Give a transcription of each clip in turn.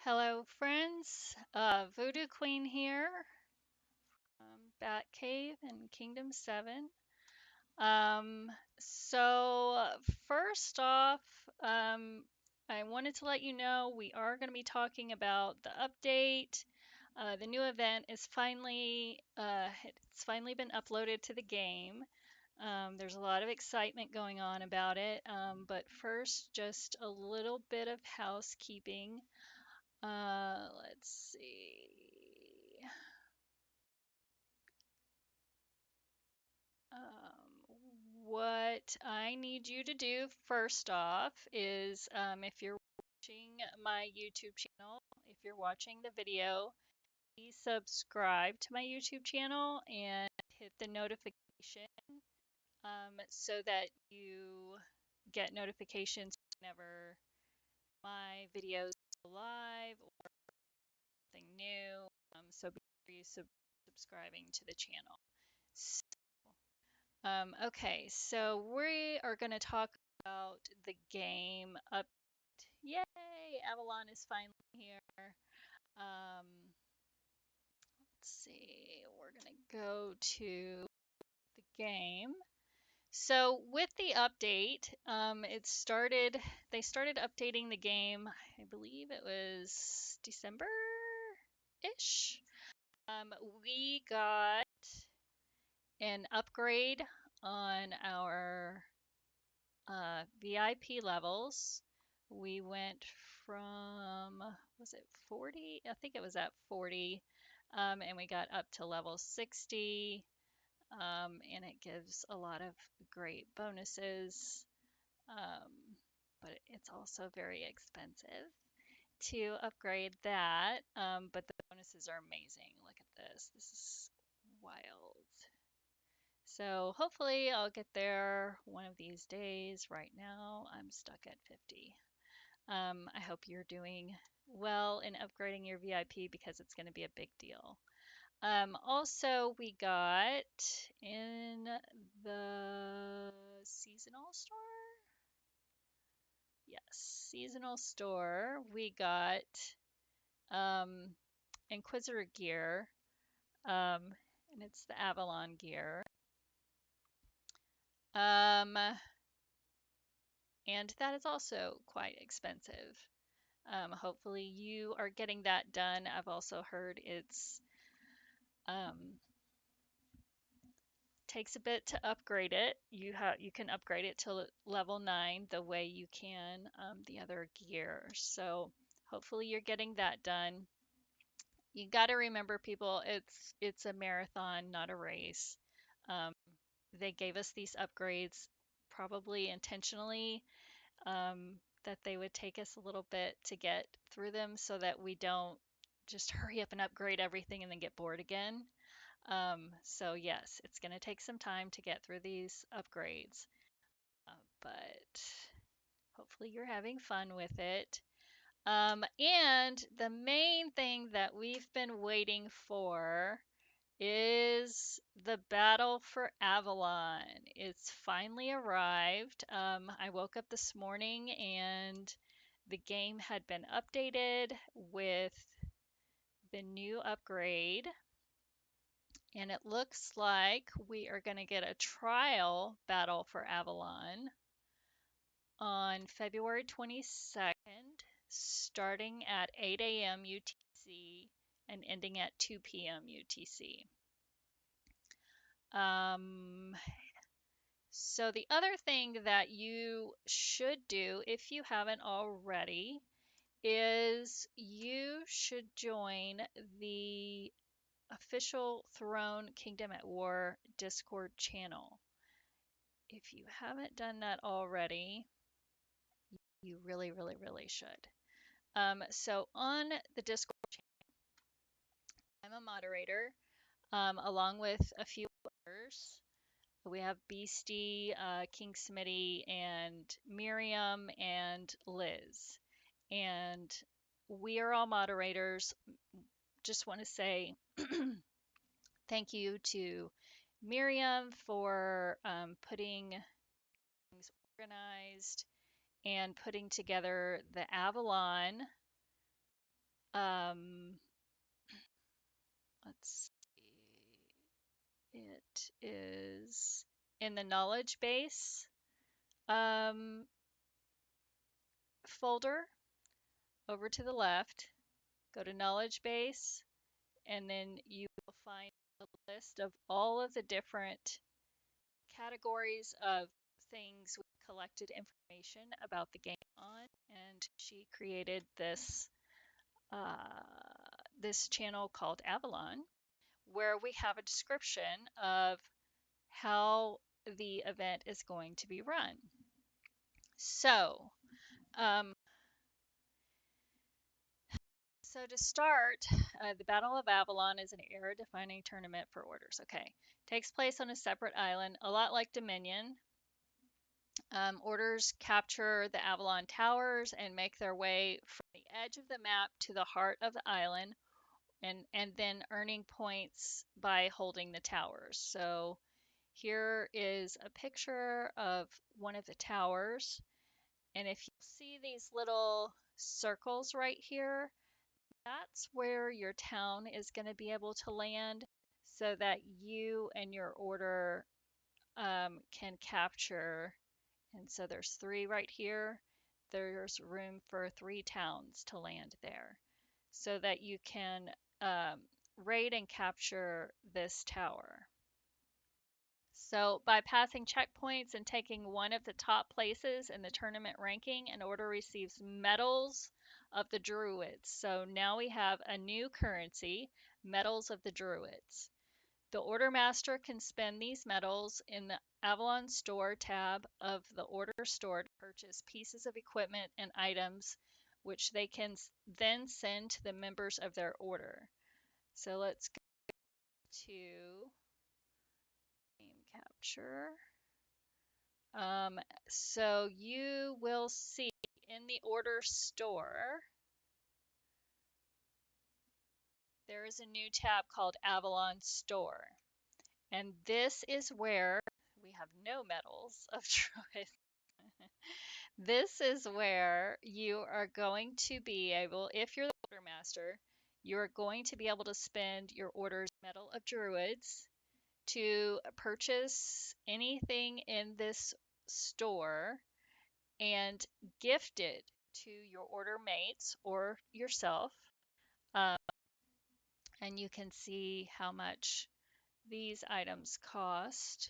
Hello, friends. Voodoo Queen here, Bat Cave in Kingdom 7. Um, so, first off, um, I wanted to let you know we are going to be talking about the update. The new event is it's finally been uploaded to the game. There's a lot of excitement going on about it. But first, just a little bit of housekeeping. Let's see. What I need you to do first off is if you're watching my YouTube channel, if you're watching the video, please subscribe to my YouTube channel and hit the notification so that you get notifications whenever my videos go live or something new. So be sure you subscribing to the channel. Okay, so we are going to talk about the game up. Yay! Avalon is finally here. Um, let's see. We're going to go to the game. So with the update, they started updating the game, I believe it was December-ish. We got an upgrade on our VIP levels. We went from, was it 40? I think it was at 40. And we got up to level 60. And it gives a lot of great bonuses. Um, but it's also very expensive to upgrade that. But the bonuses are amazing. Look at this. This is wild. So hopefully I'll get there one of these days. Right now I'm stuck at 50. I hope you're doing well in upgrading your VIP because it's going to be a big deal. Also, we got in the seasonal store. Yes, seasonal store. We got um, Inquisitor gear, and it's the Avalon gear. Um, and that is also quite expensive. Hopefully you are getting that done. I've also heard it's um, takes a bit to upgrade it. You can upgrade it to level 9 the way you can the other gear. So hopefully you're getting that done. You got to remember, people, it's a marathon, not a race. Um, they gave us these upgrades probably intentionally that they would take us a little bit to get through them so that we don't just hurry up and upgrade everything and then get bored again. So yes, it's going to take some time to get through these upgrades, but hopefully you're having fun with it. And the main thing that we've been waiting for is the battle for Avalon. It's finally arrived. I woke up this morning and the game had been updated with the new upgrade. And it looks like we are going to get a trial battle for Avalon on February 22nd, starting at 8 a.m. UTC and ending at 2 p.m. UTC. So the other thing that you should do, if you haven't already, is you should join the official Throne Kingdom at War Discord channel. If you haven't done that already, you really, really, really should. So on the Discord channel, I'm a moderator along with a few others. We have Beastie, King Smitty, and Miriam and Liz. And we are all moderators. Just want to say thank you to Miriam for putting things organized and putting together the Avalon Um, let's see. It is in the knowledge base um, folder over to the left. Go to knowledge base, and then you will find a list of all of the different categories of things we collected information about the game on. And she created uh, this channel called Avalon, where we have a description of how the event is going to be run. So, um, to start, the Battle of Avalon is an era-defining tournament for orders. Okay, takes place on a separate island, a lot like Dominion. Orders capture the Avalon Towers and make their way from the edge of the map to the heart of the island, and then earning points by holding the towers. So here is a picture of one of the towers. And if you see these little circles right here, that's where your town is going to be able to land so that you and your order can capture. And so there's 3 right here. There's room for 3 towns to land there so that you can um, raid and capture this tower. So by passing checkpoints and taking one of the top places in the tournament ranking, an order receives medals of the Druids. So now we have a new currency, medals of the Druids. The order master can spend these medals in the Avalon store tab of the order store to purchase pieces of equipment and items which they can then send to the members of their order. So let's go to game capture. Um, so you will see in the order store, there is a new tab called Avalon Store. And this is where we have no medals of choice. This is where you are going to be able, if you're the order master, you're going to be able to spend your order's medal of druids to purchase anything in this store and gift it to your order mates or yourself. Um, and you can see how much these items cost.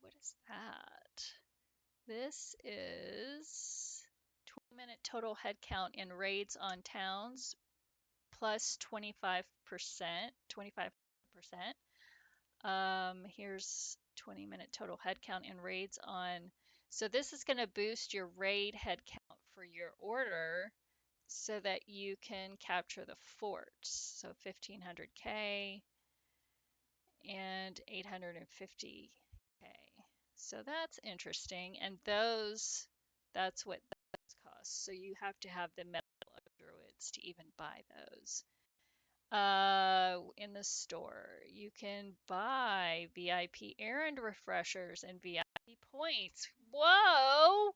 What is that? This is 20-minute total head count in raids on towns plus 25%, 25%. Here's 20-minute total head count in raids on. So this is going to boost your raid head count for your order so that you can capture the forts. So 1500K and 850K. So that's interesting. And that's what those cost. So you have to have the metal of druids to even buy those. In the store, you can buy VIP errand refreshers and VIP points. Whoa!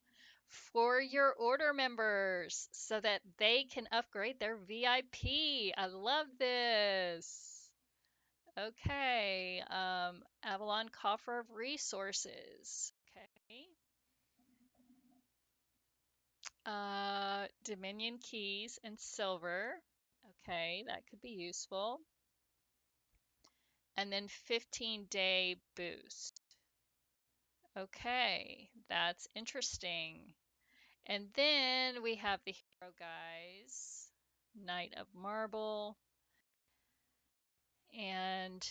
For your order members so that they can upgrade their VIP. I love this. Okay, Avalon Coffer of Resources. Okay. Dominion Keys and Silver. Okay, that could be useful. And then 15-day boost. Okay, that's interesting. And then we have the hero guys, Knight of Marble, and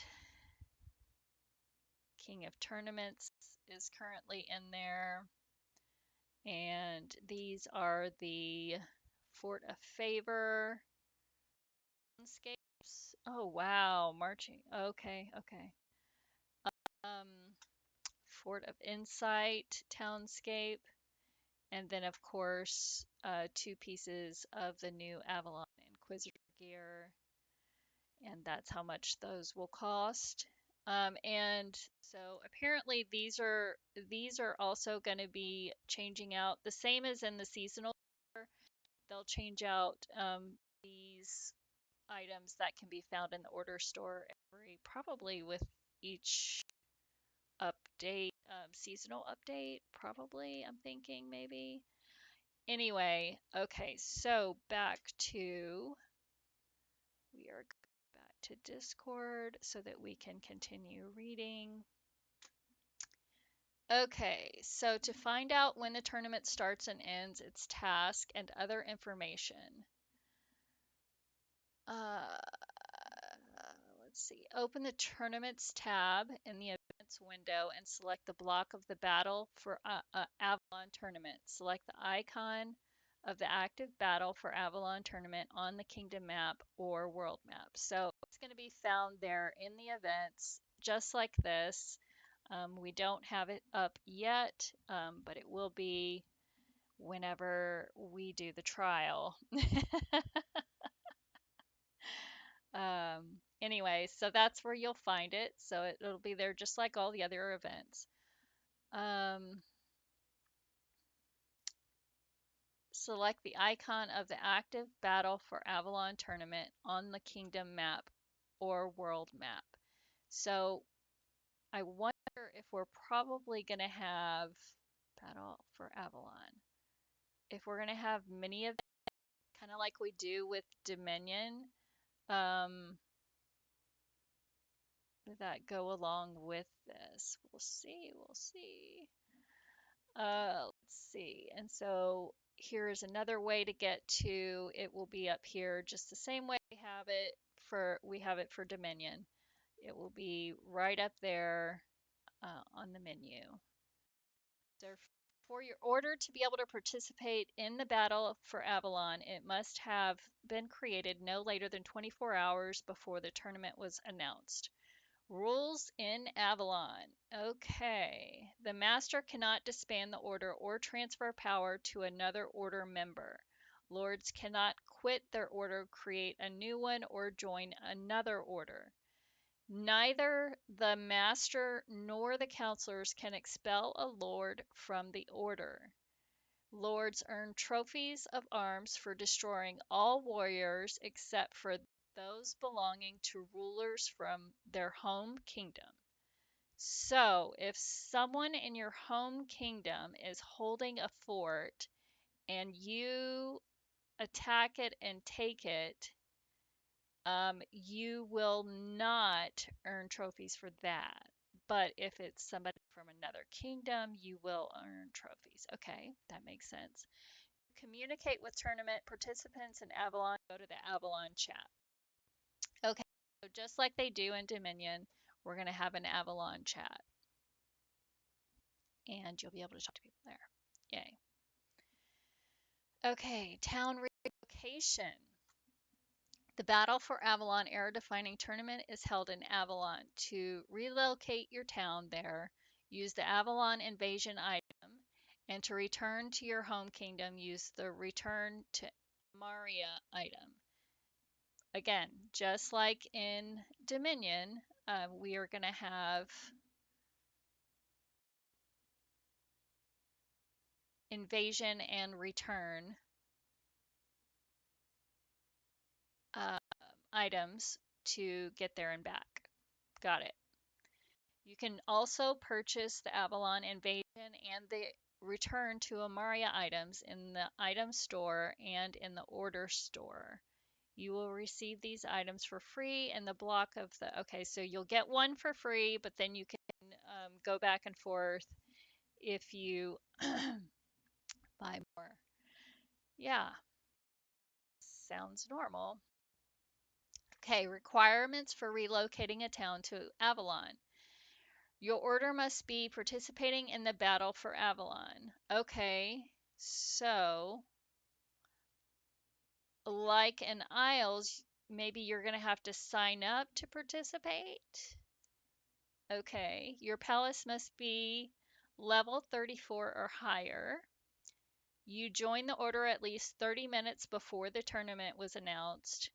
King of Tournaments is currently in there. And these are the Fort of Favor landscapes. Oh wow, marching. Okay, okay. Um, Fort of Insight townscape, and then of course 2 pieces of the new Avalon Inquisitor gear, and that's how much those will cost. And so apparently these are also going to be changing out the same as in the seasonal. they'll change out these items that can be found in the order store probably with each update, seasonal update, probably, I'm thinking maybe. Anyway, okay, so we are going back to Discord so that we can continue reading. Okay, so to find out when the tournament starts and ends, its task, and other information, uh, let's see, open the Tournaments tab in the Events window and select the block of the battle for Avalon Tournament. Select the icon of the active battle for Avalon Tournament on the Kingdom map or World map. So it's going to be found there in the events, just like this. We don't have it up yet, but it will be whenever we do the trial. Anyway, so that's where you'll find it. So it'll be there just like all the other events. Select the icon of the active battle for Avalon Tournament on the Kingdom map or World map. So I wonder if we're probably going to have Battle for Avalon. If we're going to have many events, kind of like we do with Dominion, that go along with this. We'll see. We'll see. Let's see. And so here's another way to get to it. Will be up here just the same way we have it for Dominion. It will be right up there on the menu. So for your order to be able to participate in the battle for Avalon, it must have been created no later than 24 hours before the tournament was announced. Rules in Avalon. Okay. The master cannot disband the order or transfer power to another order member. Lords cannot quit their order, create a new one, or join another order. Neither the master nor the counselors can expel a lord from the order. Lords earn trophies of arms for destroying all warriors except for those belonging to rulers from their home kingdom. So, if someone in your home kingdom is holding a fort and you attack it and take it, you will not earn trophies for that. But if it's somebody from another kingdom, you will earn trophies. Okay, that makes sense. Communicate with tournament participants in Avalon. Go to the Avalon chat. Okay, so just like they do in Dominion, we're going to have an Avalon chat. And you'll be able to talk to people there. Yay. Okay, town relocation. The Battle for Avalon era-defining tournament is held in Avalon. To relocate your town there, use the Avalon invasion item, and to return to your home kingdom, use the return to Maria item. Again, just like in Dominion, we are going to have invasion and return items to get there and back. Got it. You can also purchase the Avalon Invasion and the Return to Amaria items in the item store and in the order store. You will receive these items for free in the block of the, okay, so you'll get one for free, but then you can go back and forth if you buy more. Yeah, sounds normal. Okay, requirements for relocating a town to Avalon. Your order must be participating in the battle for Avalon. Okay, so like in Isles, maybe you're going to have to sign up to participate. Okay, your palace must be level 34 or higher. You joined the order at least 30 minutes before the tournament was announced.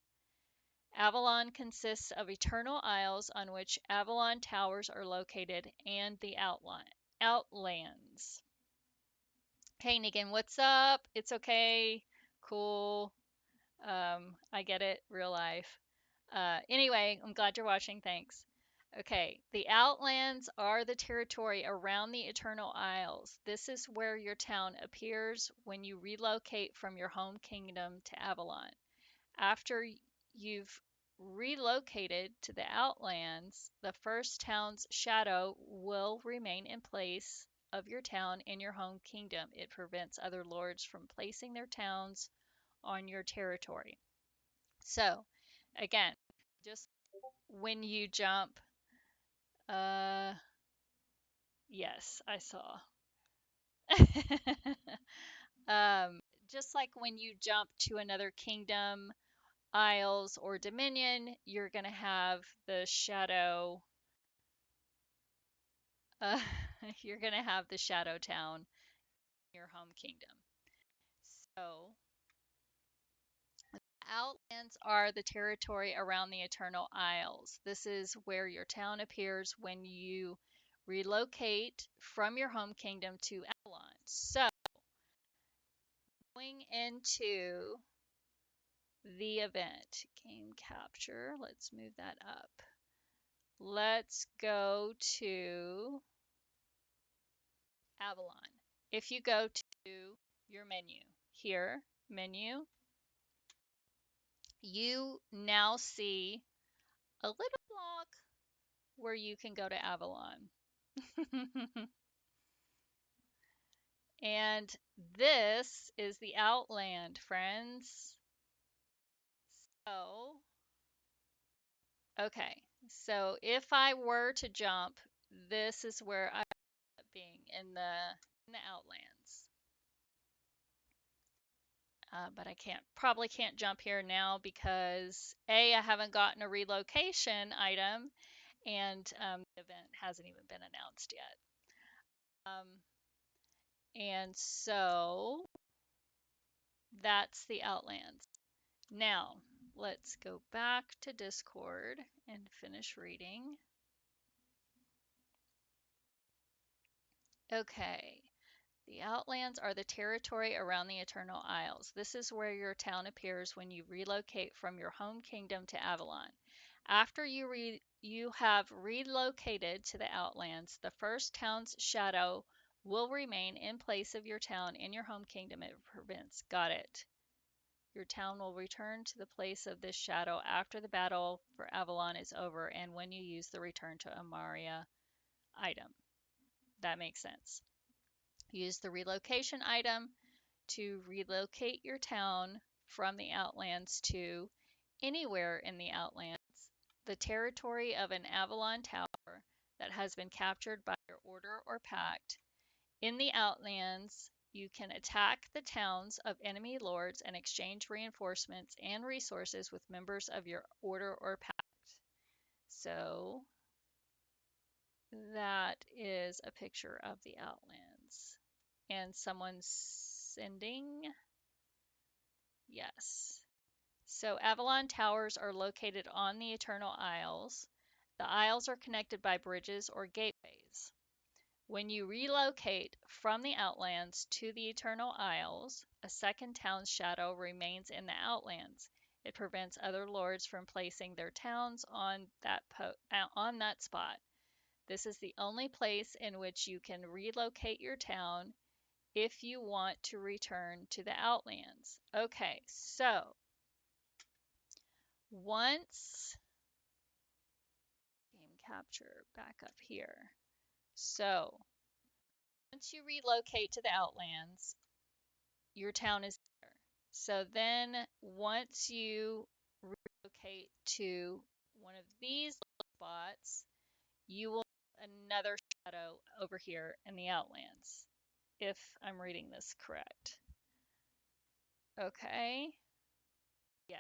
Avalon consists of eternal isles on which Avalon towers are located and the outlands. Hey, Negan, what's up? It's okay. Cool. I get it, real life. Anyway, I'm glad you're watching. Thanks. Okay, the Outlands are the territory around the Eternal Isles. This is where your town appears when you relocate from your home kingdom to Avalon. After you've relocated to the Outlands, the first town's shadow will remain in place of your town in your home kingdom. It prevents other lords from placing their towns on your territory. So, again, just when you jump, uh, yes, I saw. um, just like when you jump to another kingdom, isles, or dominion, you're going to have the shadow. Uh, you're going to have the shadow town in your home kingdom. So, Outlands are the territory around the Eternal Isles. This is where your town appears when you relocate from your home kingdom to Avalon. So, going into the event, game capture, let's move that up. Let's go to Avalon. If you go to your menu here, menu, you now see a little block where you can go to Avalon. And this is the Outland, friends. So, okay. So if I were to jump, this is where I end up being in the Outlands. But I probably can't jump here now because A, I haven't gotten a relocation item, and the event hasn't even been announced yet. And so that's the Outlands. Now, let's go back to Discord and finish reading. Okay. The Outlands are the territory around the Eternal Isles. This is where your town appears when you relocate from your home kingdom to Avalon. After you have relocated to the Outlands, the first town's shadow will remain in place of your town in your home kingdom it prevents. Got it. Your town will return to the place of this shadow after the battle for Avalon is over and when you use the Return to Amaria item. That makes sense. Use the relocation item to relocate your town from the Outlands to anywhere in the Outlands, the territory of an Avalon tower that has been captured by your order or pact. In the Outlands, you can attack the towns of enemy lords and exchange reinforcements and resources with members of your order or pact. So that is a picture of the Outlands. And someone's sending, yes. So Avalon Towers are located on the Eternal Isles. The isles are connected by bridges or gateways. When you relocate from the Outlands to the Eternal Isles, a second town's shadow remains in the Outlands. It prevents other lords from placing their towns on that spot. This is the only place in which you can relocate your town if you want to return to the Outlands. Okay, so once game capture back up here. So once you relocate to the Outlands, your town is there. So then once you relocate to one of these spots, you will have another shadow over here in the Outlands, if I'm reading this correct. Okay. Yes.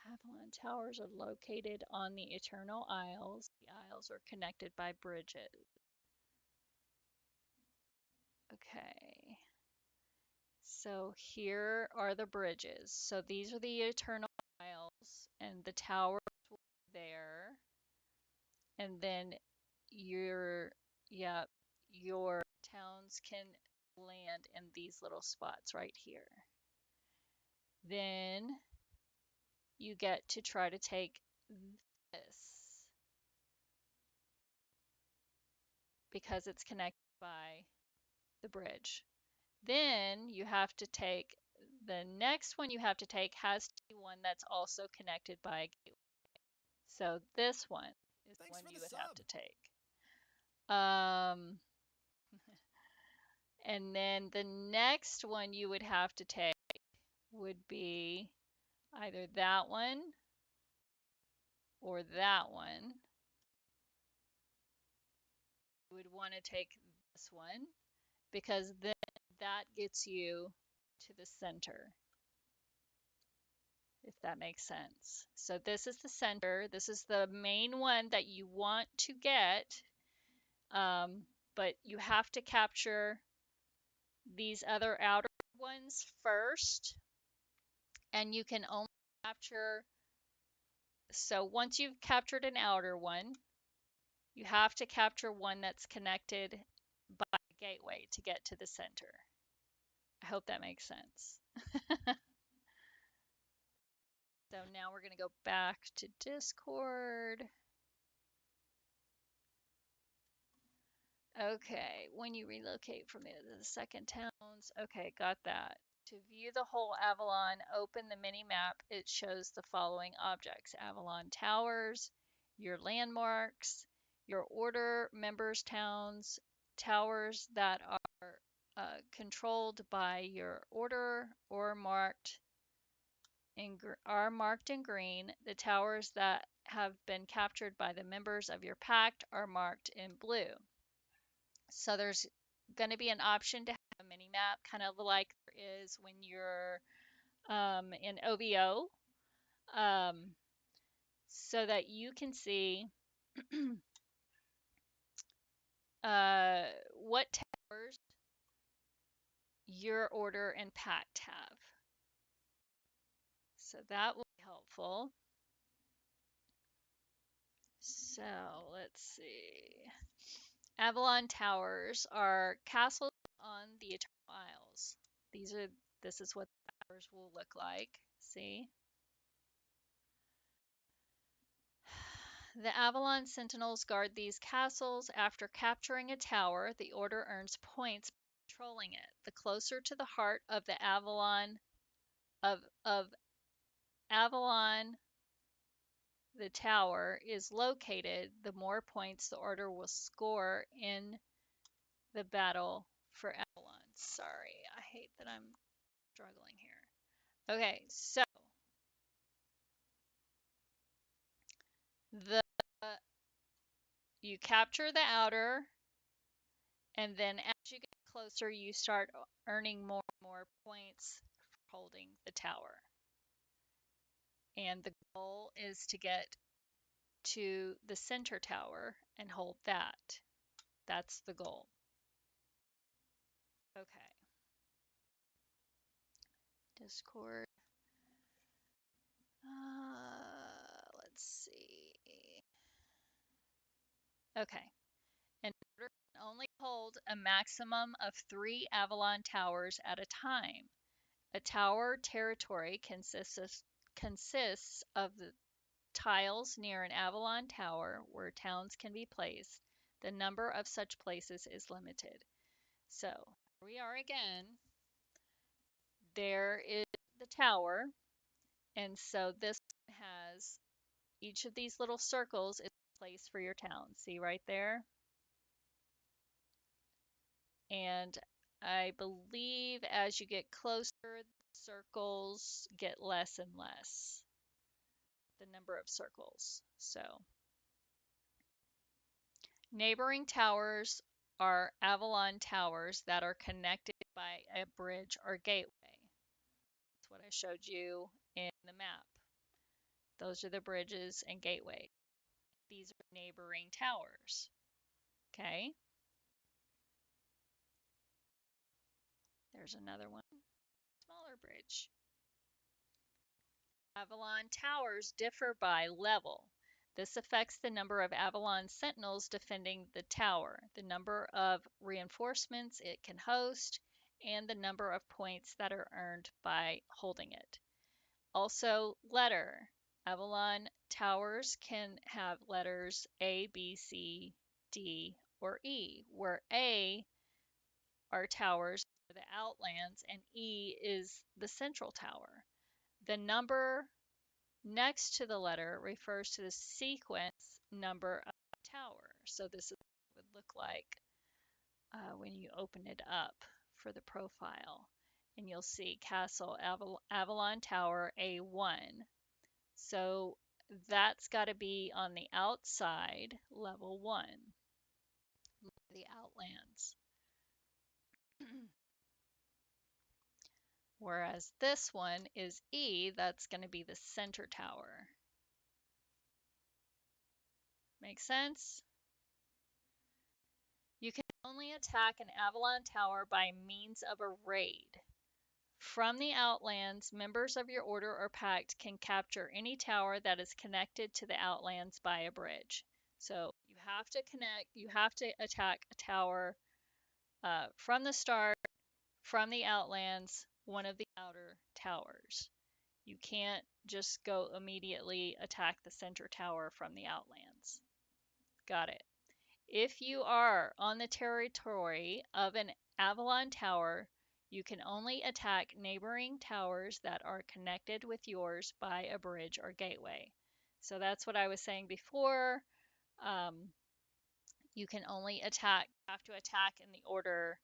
Avalon Towers are located on the Eternal Isles. The isles are connected by bridges. Okay. So here are the bridges. So these are the Eternal Isles, and the tower there. And then your, yeah, your towns can land in these little spots right here. Then you get to try to take this because it's connected by the bridge. Then you have to take the next one you have to take has to be one that's also connected by a gateway. So this one is the Thanks one for you the would have sub. to take. Um, and then the next one you would have to take would be either that one or that one. You would want to take this one because then that gets you to the center, if that makes sense. So this is the center. This is the main one that you want to get, but you have to capture these other outer ones first, and you can only capture. So once you've captured an outer one, you have to capture one that's connected by a gateway to get to the center. I hope that makes sense. So now we're going to go back to Discord. Okay, when you relocate from the second towns. Okay, got that. To view the whole Avalon, open the mini map. It shows the following objects: Avalon towers, your landmarks, your order, members' towns, towers that are controlled by your order or marked in green. The towers that have been captured by the members of your pact are marked in blue. So there's going to be an option to have a mini map, kind of like there is when you're in OVO, um, so that you can see what towers your order and pact have. So that will be helpful. So let's see. Avalon towers are castles on the Eternal Isles. This is what the towers will look like. See? The Avalon Sentinels guard these castles. After capturing a tower, the Order earns points by controlling it. The closer to the heart of the of Avalon the tower is located, the more points the Order will score in the battle for Avalon. Sorry, I hate that I'm struggling here. Okay, so the you capture the outer, and then as you get closer, you start earning more and more points for holding the tower. And the goal is to get to the center tower and hold that. That's the goal. Okay. Discord. Let's see. Okay. An order can only hold a maximum of 3 Avalon towers at a time. A tower territory consists of the tiles near an Avalon tower where towns can be placed. The number of such places is limited. So here we are again. There is the tower, and so this has each of these little circles is a place for your town. See right there? And I believe as you get closer, the circles get less and less, the number of circles. So neighboring towers are Avalon towers that are connected by a bridge or gateway. That's what I showed you in the map. Those are the bridges and gateways. These are neighboring towers. Okay, there's another one, smaller bridge. Avalon towers differ by level. This affects the number of Avalon sentinels defending the tower, the number of reinforcements it can host, and the number of points that are earned by holding it. Also, letter. Avalon towers can have letters A, B, C, D, or E, where A are towers for the outlands and E is the central tower. The number next to the letter refers to the sequence number of the tower. So this is what it would look like when you open it up for the profile. And you'll see Castle Avalon Tower A1. So that's got to be on the outside, level 1, the outlands. Whereas this one is E, that's going to be the center tower. Make sense? You can only attack an Avalon tower by means of a raid. From the Outlands, members of your order or pact can capture any tower that is connected to the Outlands by a bridge. So you have to attack a tower from the start, from the Outlands, one of the outer towers. You can't just go immediately attack the center tower from the Outlands. Got it. If you are on the territory of an Avalon tower, you can only attack neighboring towers that are connected with yours by a bridge or gateway. So that's what I was saying before. You can only have to attack in the order,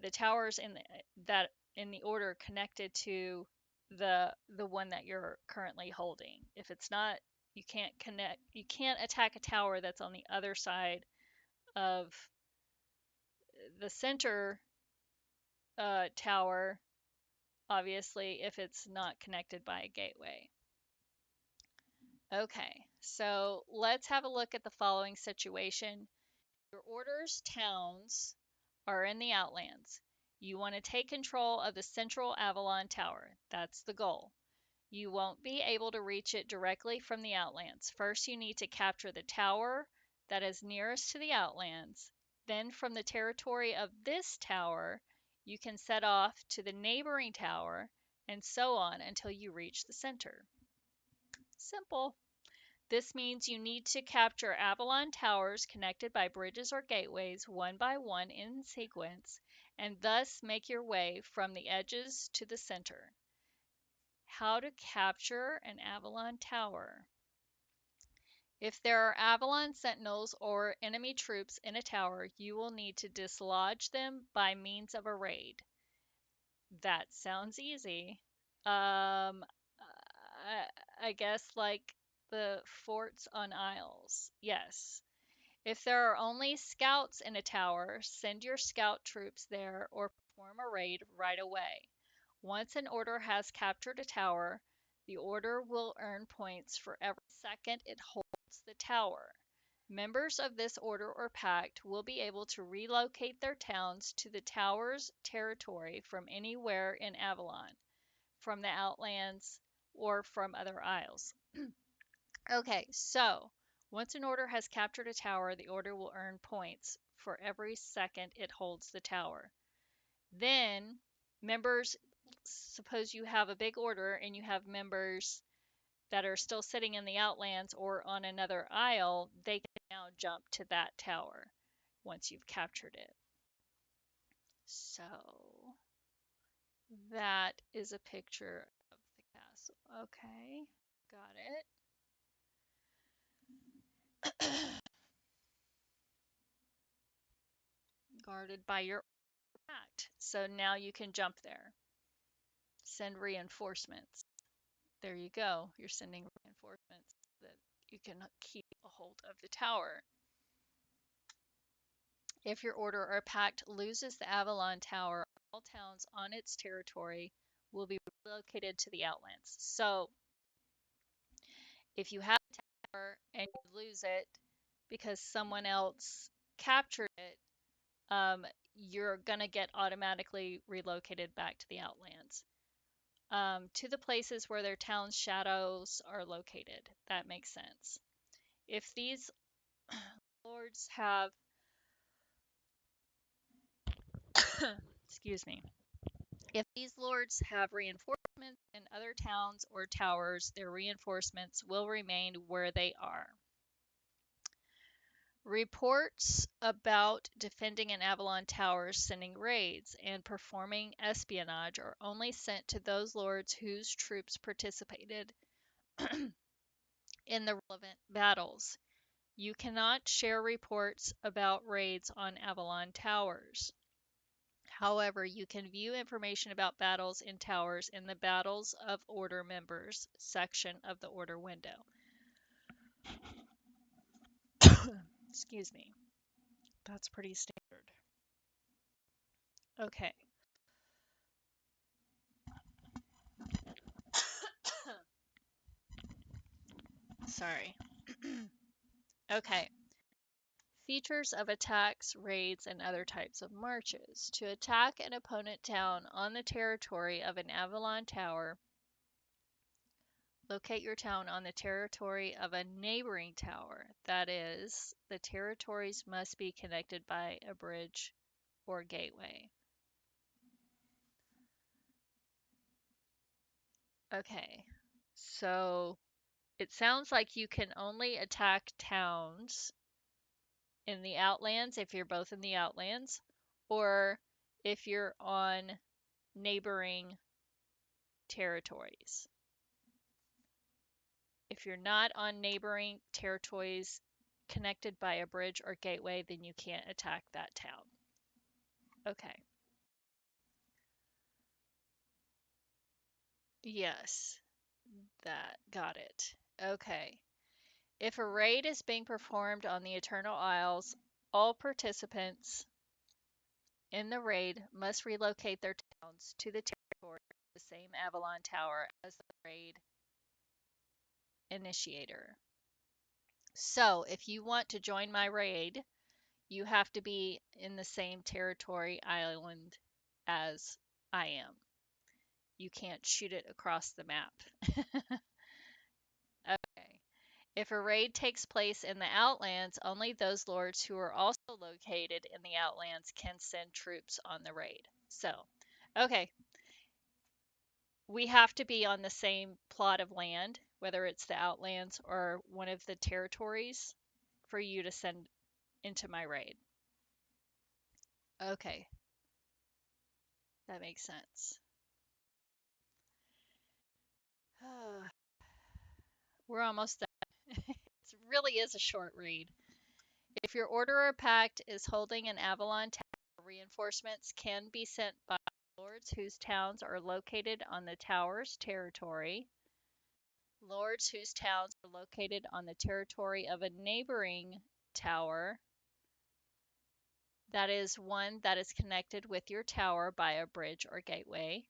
the towers in the order connected to the one that you're currently holding. If it's not, you can't attack a tower that's on the other side of the center tower, obviously, if it's not connected by a gateway. Okay, so let's have a look at the following situation. Your order's towns are in the Outlands. You want to take control of the central Avalon Tower. That's the goal. You won't be able to reach it directly from the Outlands. First, you need to capture the tower that is nearest to the Outlands. Then, from the territory of this tower, you can set off to the neighboring tower, and so on until you reach the center. Simple. This means you need to capture Avalon towers connected by bridges or gateways one by one in sequence, and thus make your way from the edges to the center. How to capture an Avalon tower. If there are Avalon sentinels or enemy troops in a tower, you will need to dislodge them by means of a raid. That sounds easy. I guess like the forts on isles. Yes. If there are only scouts in a tower, send your scout troops there or perform a raid right away. Once an order has captured a tower, the order will earn points for every second it holds the tower. Members of this order or pact will be able to relocate their towns to the tower's territory from anywhere in Avalon, from the Outlands, or from other isles. Okay, so once an order has captured a tower, the order will earn points for every second it holds the tower. Then members, suppose you have a big order and you have members that are still sitting in the Outlands or on another isle, they can now jump to that tower once you've captured it. So that is a picture of the castle. Okay, got it. Guarded by your act. So now you can jump there. Send reinforcements. There you go. You're sending reinforcements that you can keep a hold of the tower. If your order or pact loses the Avalon Tower, all towns on its territory will be relocated to the Outlands. So if you have a tower and you lose it because someone else captured it, you're going to get automatically relocated back to the Outlands. To the places where their town's shadows are located. That makes sense. if these lords have, excuse me, if these lords have reinforcements in other towns or towers, their reinforcements will remain where they are. Reports about defending an Avalon tower, sending raids, and performing espionage are only sent to those lords whose troops participated in the relevant battles. You cannot share reports about raids on Avalon towers. However, you can view information about battles in towers in the Battles of Order Members section of the Order window. Excuse me. That's pretty standard. Okay. Sorry. Okay. Features of attacks, raids, and other types of marches. To attack an opponent town on the territory of an Avalon tower, locate your town on the territory of a neighboring tower. That is, the territories must be connected by a bridge or gateway. Okay, so it sounds like you can only attack towns in the Outlands if you're both in the Outlands, or if you're on neighboring territories. If you're not on neighboring territories connected by a bridge or gateway, then you can't attack that town. Okay. Yes, that got it. Okay. If a raid is being performed on the Eternal Isles, all participants in the raid must relocate their towns to the territory of the same Avalon Tower as the raid initiator. So, if you want to join my raid, you have to be in the same territory island as I am. You can't shoot it across the map. Okay. If a raid takes place in the Outlands, only those lords who are also located in the Outlands can send troops on the raid. So, okay, we have to be on the same plot of land, whether it's the Outlands or one of the territories, for you to send into my raid. Okay, that makes sense. We're almost done. It really is a short read. If your order or pact is holding an Avalon tower, reinforcements can be sent by lords whose towns are located on the tower's territory. Lords whose towns are located on the territory of a neighboring tower, that is one that is connected with your tower by a bridge or gateway.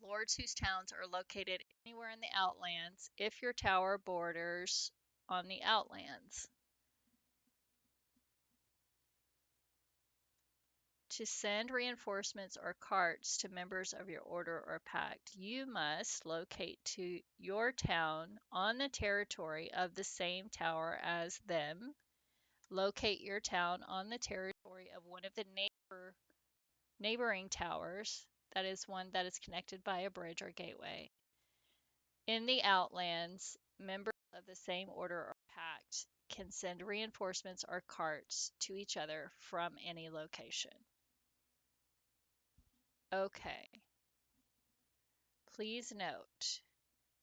Lords whose towns are located anywhere in the Outlands if your tower borders on the Outlands. To send reinforcements or carts to members of your order or pact, you must locate to your town on the territory of the same tower as them. Locate your town on the territory of one of the neighboring towers, that is one that is connected by a bridge or gateway. In the Outlands, members of the same order or pact can send reinforcements or carts to each other from any location. Okay. Please note,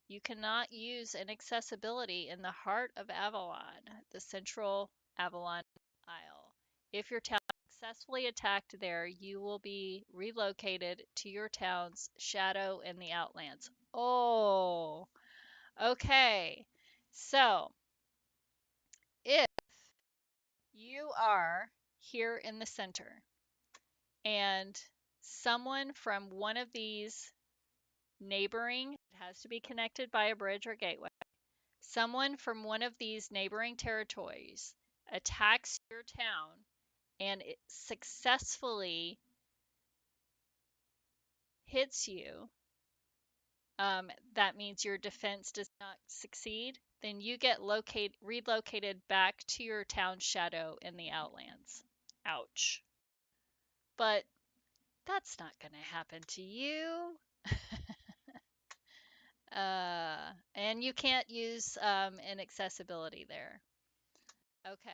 you cannot use inaccessibility in the heart of Avalon, the central Avalon Isle. If your town is successfully attacked there, you will be relocated to your town's shadow in the Outlands. Oh, okay. So, if you are here in the center and someone from one of these neighboring, it has to be connected by a bridge or gateway. Someone from one of these neighboring territories attacks your town and it successfully hits you. That means your defense does not succeed, then you get relocated back to your town shadow in the Outlands. Ouch. But that's not going to happen to you. And you can't use inaccessibility there. Okay.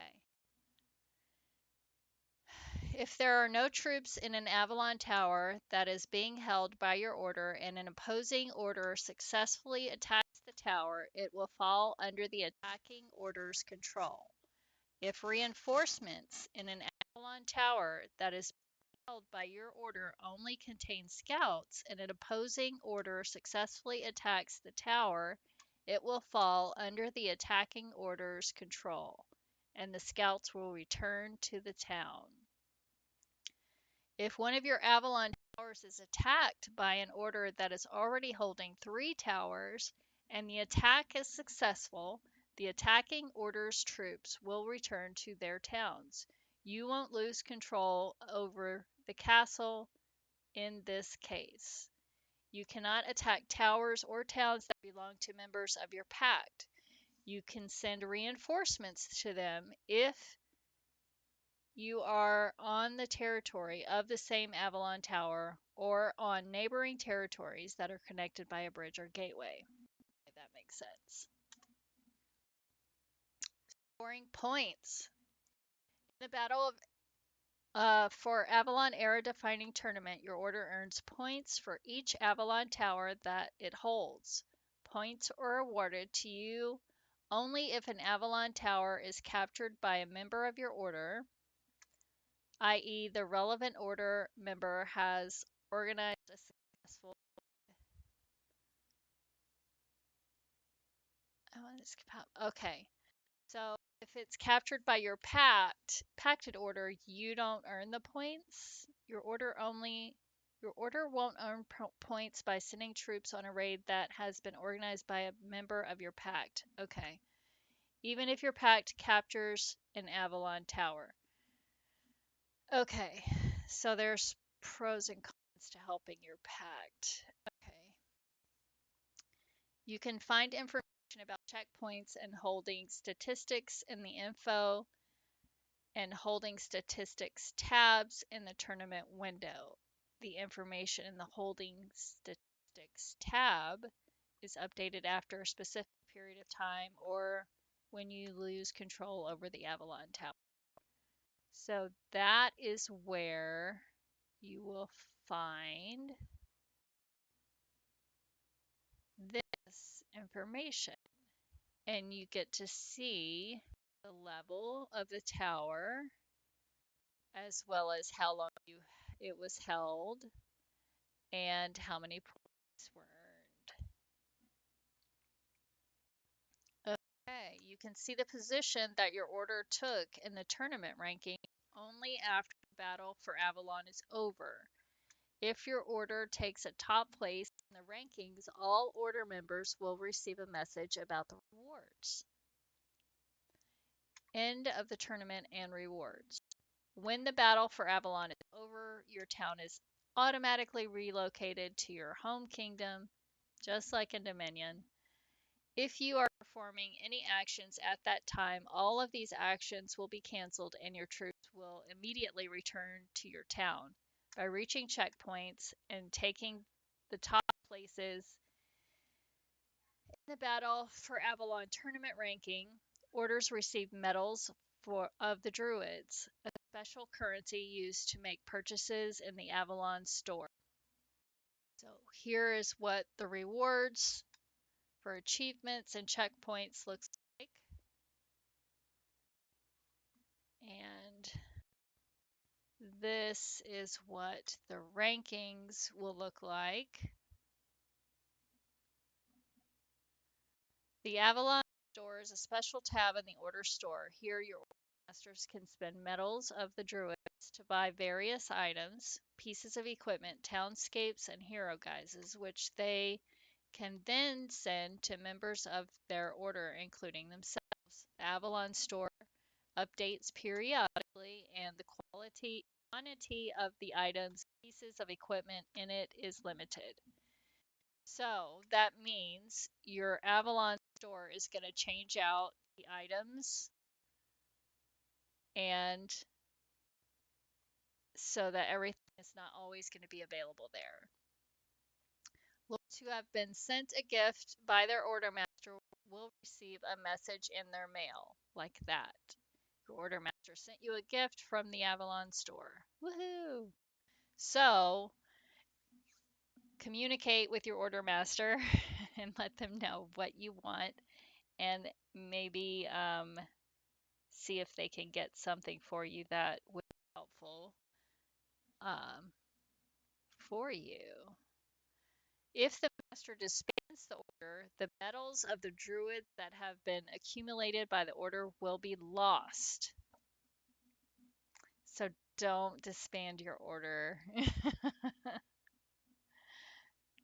If there are no troops in an Avalon tower that is being held by your order and an opposing order successfully attacks the tower, it will fall under the attacking order's control. If reinforcements in an Avalon tower that is held by your order only contain scouts and an opposing order successfully attacks the tower, it will fall under the attacking order's control, and the scouts will return to the town. If one of your Avalon towers is attacked by an order that is already holding 3 towers and the attack is successful, the attacking order's troops will return to their towns. You won't lose control over the castle in this case. You cannot attack towers or towns that belong to members of your pact. You can send reinforcements to them if you are on the territory of the same Avalon Tower or on neighboring territories that are connected by a bridge or gateway. If that makes sense. Scoring points. In the Battle of for Avalon Era Defining Tournament, your order earns points for each Avalon Tower that it holds. Points are awarded to you only if an Avalon Tower is captured by a member of your order, i.e., the relevant order member has organized a successful. Okay, so if it's captured by your pacted order, you don't earn the points. Your order won't earn points by sending troops on a raid that has been organized by a member of your pact. Okay. Even if your pact captures an Avalon tower. Okay. So there's pros and cons to helping your pact. Okay. You can find information about checkpoints and holding statistics in the info and holding statistics tabs in the tournament window. The information in the holding statistics tab is updated after a specific period of time or when you lose control over the Avalon Tower. So that is where you will find this information. And you get to see the level of the tower as well as how long it was held and how many points were earned. Okay, you can see the position that your order took in the tournament ranking only after the battle for Avalon is over. If your order takes a top place in the rankings, all order members will receive a message about the rewards. End of the tournament and rewards. When the battle for Avalon is over, your town is automatically relocated to your home kingdom, just like in Dominion. If you are performing any actions at that time, all of these actions will be canceled and your troops will immediately return to your town. By reaching checkpoints and taking the top places in the battle for Avalon tournament ranking, orders receive medals of the Druids, a special currency used to make purchases in the Avalon store. So here is what the rewards for achievements and checkpoints looks like. And this is what the rankings will look like. The Avalon store is a special tab in the order store. Here your masters can spend medals of the Druids to buy various items, pieces of equipment, townscapes, and hero guises, which they can then send to members of their order, including themselves. The Avalon store updates periodically, and the quantity of the items, pieces of equipment in it is limited. So that means your Avalon store is going to change out the items, and so that everything is not always going to be available there. Lords who have been sent a gift by their order master will receive a message in their mail, like that. Your order master sent you a gift from the Avalon store. Woohoo! So, communicate with your order master and let them know what you want, and maybe see if they can get something for you that would be helpful um, for you. If the master disbands the order, the medals of the druids that have been accumulated by the order will be lost. So don't disband your order.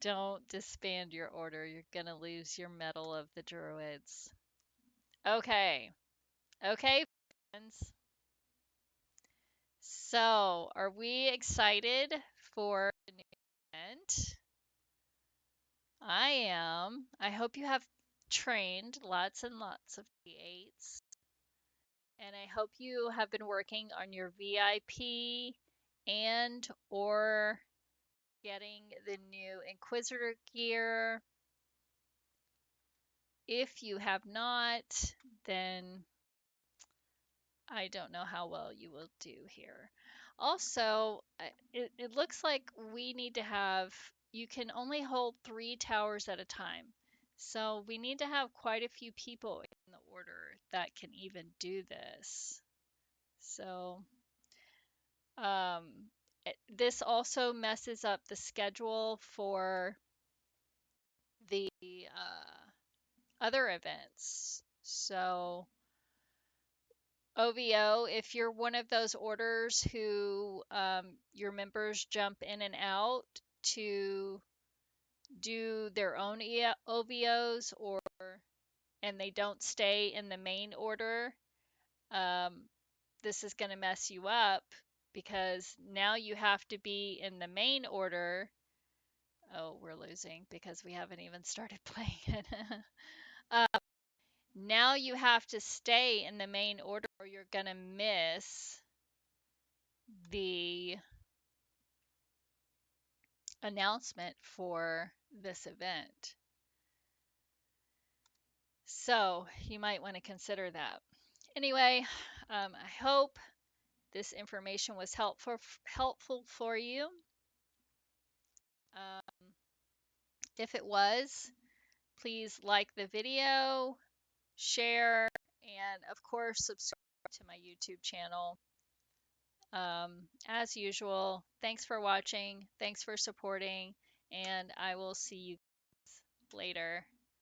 Don't disband your order. You're going to lose your medal of the druids. Okay. Okay, friends. So, are we excited for the new event? I am. I hope you have trained lots and lots of D8s. And I hope you have been working on your VIP and or getting the new Inquisitor gear. If you have not, then I don't know how well you will do here. Also, it looks like we need to have, you can only hold 3 towers at a time. So we need to have quite a few people in the order that can even do this. So this also messes up the schedule for the other events. So OVO, if you're one of those orders who your members jump in and out to do their own OVOs, or and they don't stay in the main order, this is going to mess you up because now you have to be in the main order. Oh, we're losing because we haven't even started playing it. Now you have to stay in the main order or you're going to miss the announcement for this event. So you might want to consider that. Anyway, I hope this information was helpful for you. If it was, please like the video, share, and of course subscribe to my YouTube channel. As usual, thanks for watching, thanks for supporting, and I will see you later.